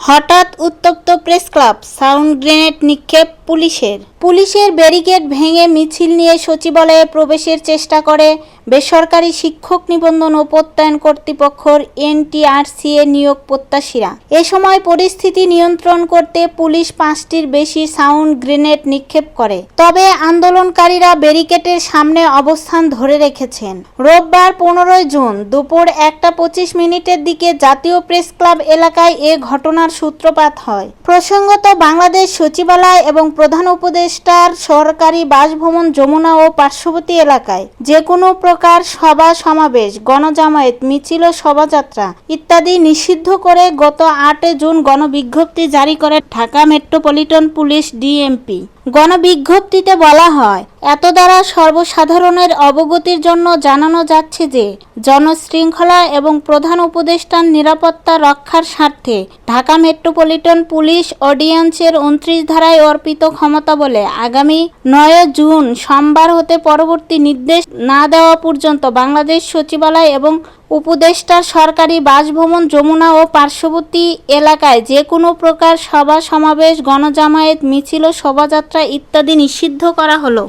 হঠাৎ উত্তপ্ত press club, sound grenade নিক্ষেপ পুলিশের ব্যারিকেড ভেঙে মিছিল নিয়ে সচিবালয়ে প্রবেশের চেষ্টা করে বেসরকারি শিক্ষক নিবন্ধন ও প্রত্যয়ন কর্তৃপক্ষের এনটিআরসি-এ নিয়োগ প্রত্যাশীরা। এ সময় পরিস্থিতি নিয়ন্ত্রণ করতে পুলিশ 5টির বেশি সাউন্ড গ্রেনেড নিক্ষেপ করে। তবে আন্দোলনকারীরা ব্যারিকেডের সামনে অবস্থান ধরে রেখেছেন। রোববার 15 জুন দুপুর 1:25 দিকে জাতীয় প্রেস ক্লাব এলাকায় এ ঘটনার সূত্রপাত হয়। প্রসঙ্গত, বাংলাদেশ সচিবালয় এবং প্রধান উপদেষ্টার সরকারি বাসভবন যমুনা ও পার্শ্ববর্তী এলাকায় যে কোনো প্রকার সভা সমাবেশ, গণজামায়াত, মিছিল ও শোভাযাত্রা ইত্যাদি নিষিদ্ধ করে গত 8 জুন গণবিজ্ঞপ্তি জারি করে ঢাকা মেট্রোপলিটন পুলিশ ডিএমপি। গণবিজ্ঞপ্তিতে বলা হয়, এত দ্বারা সর্বসাধারণের অবগতির জন্য জানানো যাচ্ছে যে জনশৃঙ্খলা এবং প্রধান উপদেষ্টার নিরাপত্তা রক্ষার স্বার্থে ঢাকা মেট্রোপলিটন পুলিশ অর্ডিন্যান্সের 29 ধারায় অর্পিত ক্ষমতা বলে আগামী 9 জুন সোমবার হতে পরবর্তী নির্দেশ না দেওয়া পর্যন্ত বাংলাদেশ সচিবালয় এবং উপদেষ্টার সরকারি বাসভবন যমুনা ও পার্শ্ববর্তী এলাকায় যে কোনো প্রকার সভা সমাবেশ, গণজামায়াত, মিছিল ও শোভাযাত্রা ইত্যাদি নিষিদ্ধ করা হলো।